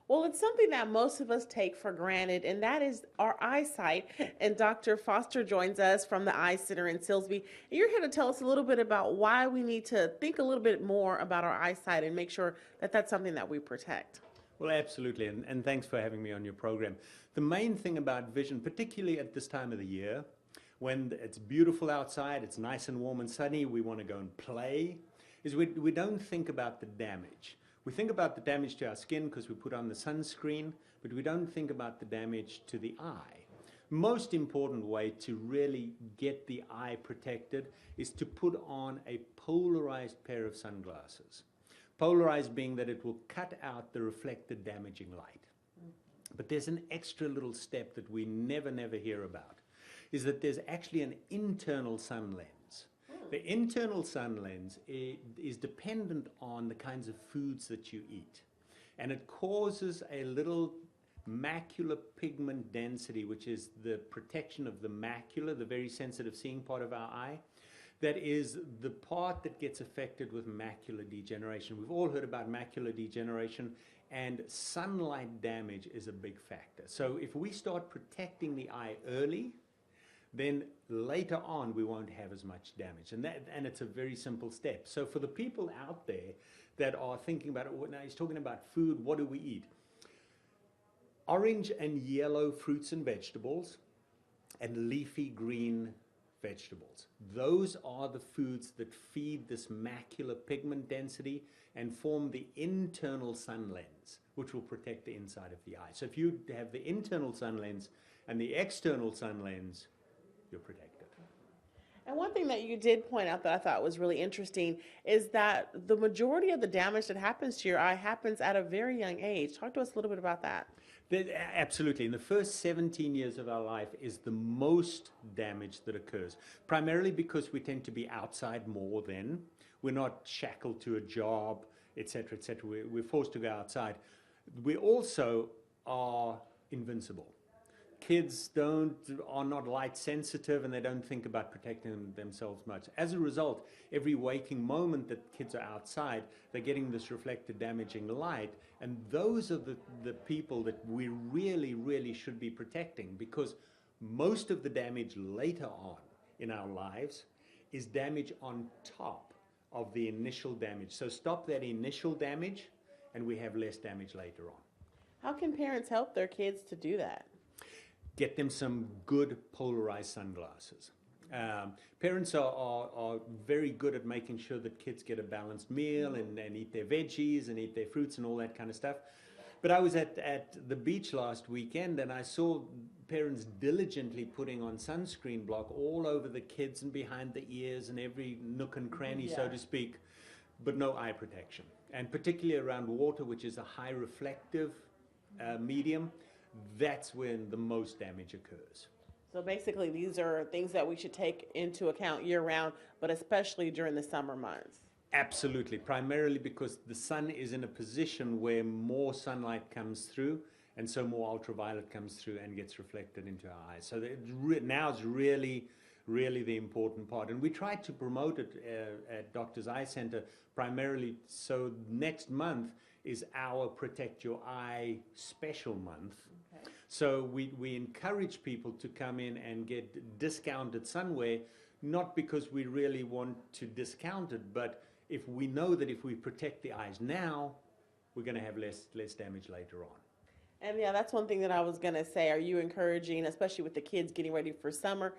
Well, it's something that most of us take for granted, and that is our eyesight. And Dr. Foster joins us from the Eye Center in Silsby. And you're here to tell us a little bit about why we need to think a little bit more about our eyesight and make sure that that's something that we protect. Well, absolutely, and thanks for having me on your program. The main thing about vision, particularly at this time of the year, when it's beautiful outside, it's nice and warm and sunny, we want to go and play, is we don't think about the damage. We think about the damage to our skin because we put on the sunscreen, but we don't think about the damage to the eye. Most important way to really get the eye protected is to put on a polarized pair of sunglasses. Polarized being that it will cut out the reflected damaging light. But there's an extra little step that we never hear about, is that there's actually an internal sun lens. The internal sun lens is dependent on the kinds of foods that you eat. And it causes a little macular pigment density, which is the protection of the macula, the very sensitive seeing part of our eye. That is the part that gets affected with macular degeneration. We've all heard about macular degeneration, and sunlight damage is a big factor. So if we start protecting the eye early, then later on we won't have as much damage. And it's a very simple step. So for the people out there that are thinking about it, now he's talking about food, what do we eat? Orange and yellow fruits and vegetables, and leafy green vegetables. Those are the foods that feed this macular pigment density and form the internal sun lens, which will protect the inside of the eye. So if you have the internal sun lens and the external sun lens, you're protected. And one thing that you did point out that I thought was really interesting is that the majority of the damage that happens to your eye happens at a very young age. Talk to us a little bit about that. Absolutely. In the first 17 years of our life is the most damage that occurs, primarily because we tend to be outside more then. We're not shackled to a job, etc., etc. We're forced to go outside. We also are invincible. Kids are not light sensitive, and they don't think about protecting themselves much. As a result, every waking moment that kids are outside, they're getting this reflected damaging light, and those are the people that we really should be protecting, because most of the damage later on in our lives is damage on top of the initial damage. So stop that initial damage and we have less damage later on. How can parents help their kids to do that? Get them some good polarized sunglasses. Parents are very good at making sure that kids get a balanced meal and eat their veggies and eat their fruits and all that kind of stuff. But I was at the beach last weekend and I saw parents diligently putting on sunscreen block all over the kids and behind the ears and every nook and cranny, so to speak, but no eye protection. And particularly around water, which is a high reflective medium, that's when the most damage occurs. So basically, these are things that we should take into account year-round, but especially during the summer months. Absolutely, primarily because the sun is in a position where more sunlight comes through, and so more ultraviolet comes through and gets reflected into our eyes. So now is really the important part. And we try to promote it at Doctor's Eye Center primarily, so next month is our Protect Your Eye special month. Okay. So we encourage people to come in and get discounted sunwear, not because we really want to discount it, but if we know that if we protect the eyes now, we're going to have less damage later on. And yeah, that's one thing that I was going to say. Are you encouraging, especially with the kids getting ready for summer,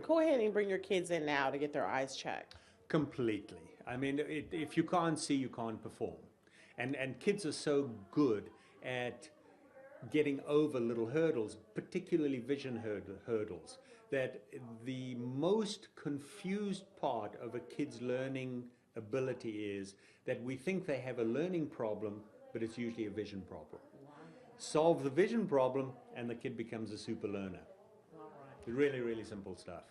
go ahead and bring your kids in now to get their eyes checked? Completely. I mean, if you can't see, you can't perform. And kids are so good at getting over little hurdles, particularly vision hurdles, that the most confused part of a kid's learning ability is that we think they have a learning problem, but it's usually a vision problem. Solve the vision problem and the kid becomes a super learner. Really simple stuff.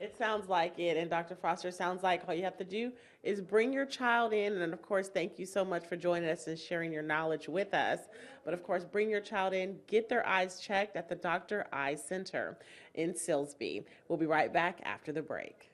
It sounds like it, and Dr. Foster, sounds like all you have to do is bring your child in, and of course, thank you so much for joining us and sharing your knowledge with us. But of course, bring your child in, get their eyes checked at the Dr. Eye Center in Silsby. We'll be right back after the break.